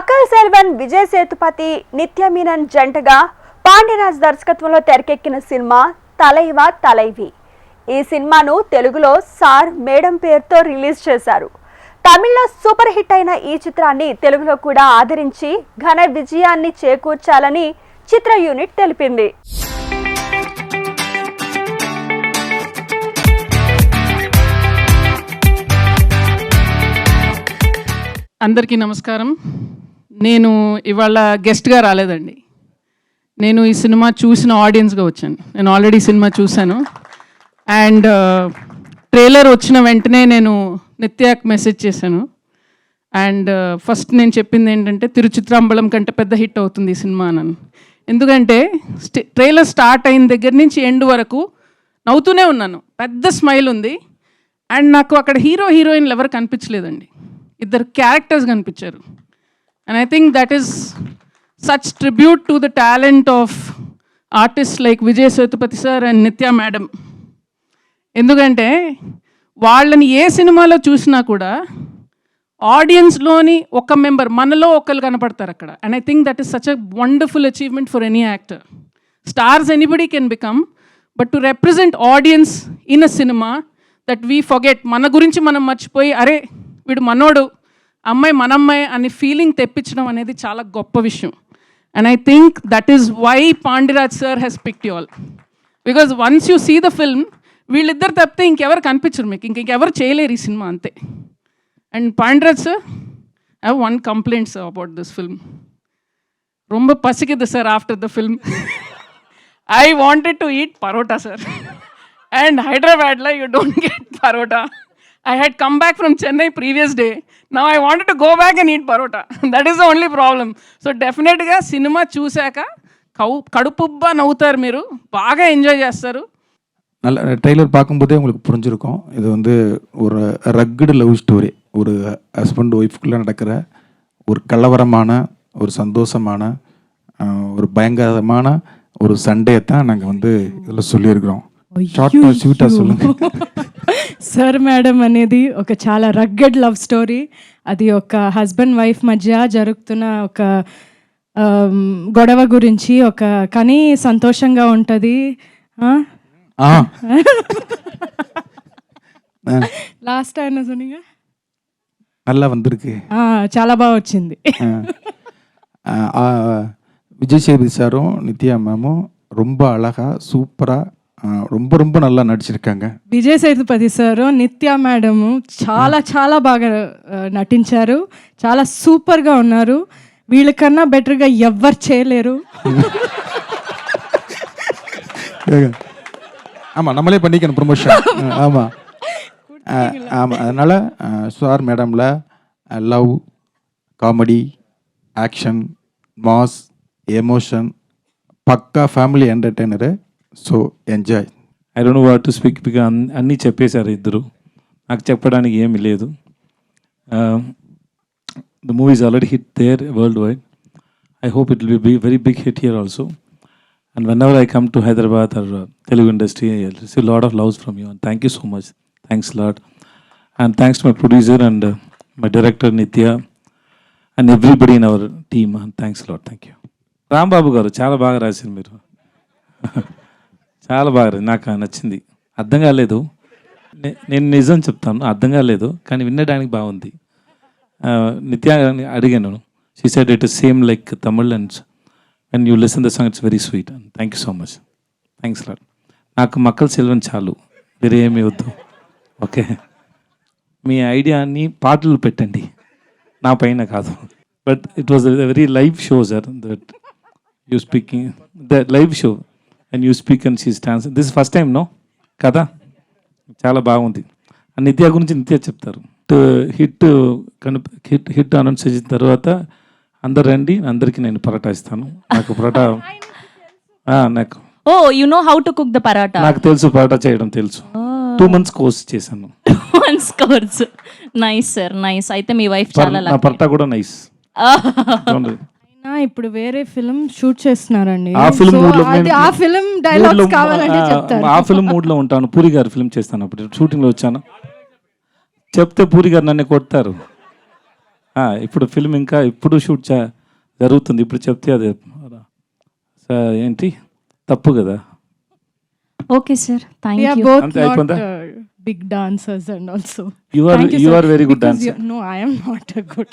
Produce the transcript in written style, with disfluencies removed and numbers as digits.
పక్కల్ సెల్వన్, విజయ్ సేతుపతి, నిత్య మీనన్ జంటగా పాండ్యరాజ్ దర్శకత్వంలో తెరకెక్కిన సినిమా తలైవా తలైవి. ఈ సినిమాను తెలుగులో సార్ మేడం పేరుతో రిలీజ్ చేశారు. తమిళ్లో సూపర్ హిట్ అయిన ఈ చిత్రాన్ని తెలుగులో కూడా ఆదరించి ఘన విజయాన్ని చేకూర్చాలని చిత్ర యూనిట్ తెలిపింది. అందరికీ నమస్కారం. నేను ఇవాళ గెస్ట్గా రాలేదండి. నేను ఈ సినిమా చూసిన ఆడియన్స్గా వచ్చాను. నేను ఆల్రెడీ సినిమా చూశాను. అండ్ ట్రైలర్ వచ్చిన వెంటనే నేను నిత్యాకి మెసేజ్ చేశాను. అండ్ ఫస్ట్ నేను చెప్పింది ఏంటంటే తిరుచిత్రాంబలం కంటే పెద్ద హిట్ అవుతుంది ఈ సినిమా అని. ఎందుకంటే ట్రైలర్ స్టార్ట్ అయిన దగ్గర నుంచి ఎండ్ వరకు నవ్వుతూనే ఉన్నాను. పెద్ద స్మైల్ ఉంది. అండ్ నాకు అక్కడ హీరో హీరోయిన్లు ఎవరు కనిపించలేదండి. ఇద్దరు క్యారెక్టర్స్ కనిపించారు. And I think that is such tribute to the talent of artist like Vijay Sethupathi sir and నిత్య మేడం. ఎందుకంటే వాళ్ళని ఏ సినిమాలో చూసినా కూడా ఆడియన్స్లోని ఒక మెంబర్, మనలో ఒకరు కనపడతారు అక్కడ. And I think that is such a wonderful achievement for any actor. Stars anybody can become, but to represent audience in a cinema that we forget, మన గురించి మనం మర్చిపోయి అరే వీడు మనోడు, అమ్మాయి మనమ్మాయి అనే ఫీలింగ్ తెప్పించడం అనేది చాలా గొప్ప విషయం. And I think that is why Pandiraj sir has picked you all. Because once you see the film, వీళ్ళిద్దరు తప్పితే ఇంకెవరు కనిపించరు మీకు, ఇంకెవరు చేయలేరు ఈ సినిమా అంతే. And Pandiraj sir, I have one complaint sir about this film. ரொம்ப పసికిద్దు sir after the film. I wanted to eat parotta sir. And హైదరాబాద్లో you don't get parotta. I had come back from Chennai previous day. Now I wanted to go back and eat parota. That is the only problem. So definitely ga cinema chusaka kadupubba navutaru, meeru baga enjoy chestaru. நல்ல trailer பார்க்கும்போதே உங்களுக்கு புரிஞ்சிருக்கும். இது வந்து ஒரு rugged love story. ஒரு husband ஒய்ஃப்குள்ளே நடக்கிற ஒரு கலவரமான, ஒரு சந்தோஷமான, ஒரு பயங்கரமான ஒரு சண்டே தான் நாங்கள் வந்து இதில் சொல்லியிருக்கிறோம். షార్ట్గా స్వీట్గా சொல்லுங்க. సార్ మేడం అనేది ఒక చాలా రగ్గడ్ లవ్ స్టోరీ. అది ఒక హస్బెండ్ వైఫ్ మధ్య జరుగుతున్న ఒక గొడవ గురించి, ఒక కానీ సంతోషంగా ఉంటుంది. లాస్ట్ అయినా సునిగా நல்லா வந்திருக்கு, చాలా బాగా వచ్చింది. விஜய் சேதுபதி சாரும் நித்யா மேமும் ரொம்ப அழகா சூப்பராக ரொம்ப ரொம்ப நல்லா నడిచిరుకాంగ. విజయ్ సేతుపతి సారు, నిత్య మేడము చాలా చాలా బాగా నటించారు. చాలా సూపర్గా ఉన్నారు. వీళ్ళకన్నా బెటర్గా ఎవ్వరు చేయలేరు. ஆமாம், நம்மளே பண்ணிக்கணும் ப்ரொமோஷன். ஆமாம் ஆமாம். அதனால் சார் மேடமில் love, comedy, action, mass, emotion, పక్కా ఫ్యామిలీ ఎంటర్టైనరే. So enjoy. I don't know what to speak, because అన్నీ చెప్పేశారు ఇద్దరు. నాకు చెప్పడానికి ఏమీ లేదు. The movie is already hit there worldwide. I hope it will be very big hit here also. And whenever I come to Hyderabad or Telugu industry, I receive lot of loves from you. And thank you so much. Thanks lot. And thanks to my producer and my director Nithya and everybody in our team. And thanks lot. Thank you. Rambabu garu చాలా బాగా రాశారు మీరు. చాలా బాగా నాకు నచ్చింది. అర్థం కాలేదు, నేను నిజం చెప్తాను, అర్థం కాలేదు, కానీ వినడానికి బాగుంది. నిత్య అడిగాను, she said it is same like Tamil and and you listen the song, it's very sweet. And thank you so much. Thanks lot. నాకు మక్కల్ సెల్వన్ చాలు, వేరే ఏమీ వద్దు. ఓకే, మీ ఐడియాని పాటలు పెట్టండి, నా పైన కాదు. But it was very live show sir, that you speaking the live show and you speak and she stands. This first time no కదా, చాలా బాగుంది. నిత్య గురించి నిత్య చెప్తారు. హిట్ హిట్ హిట్ అనౌన్స్ చేసిన తర్వాత అందరు రండి, అందరికీ నేను పరోటా ఇస్తాను. నాకు పరోటా నాకు you know how to cook the parotta. నాకు తెలుసు, పరోటా చేయడం తెలుసు. 2 months కోర్స్ చేశాను. 2 months course. Nice sir, nice. అయితే మీ వైఫ్ చాలా నా పరోటా కూడా నైస్. ఇప్పుడు వేరే ఫిల్మ్ షూట్ చేస్తున్నారండి. ఆ ఫిల్మ్ డైలాగ్స్ కావాలంటే చెప్తారు. ఆ ఫిల్మ్ మూడ్ లో ఉంటాను. పూరి గారు ఫిల్మ్ చేస్తాను. అప్పుడు షూటింగ్ లో వచ్చాను, చెప్తే పూరి గారు నన్ను కొడతారు. ఇప్పుడు ఫిల్మ్ ఇంకా ఇప్పుడు షూట్ జరుగుతుంది. ఇప్పుడు చెప్తే అది ఏంటి తప్పు కదా. Okay sir, thank We are you. both Ante not అయిపోయిందా? big dancers and also. You are Thank you sir. are very good Because dancer. No, I am not a good.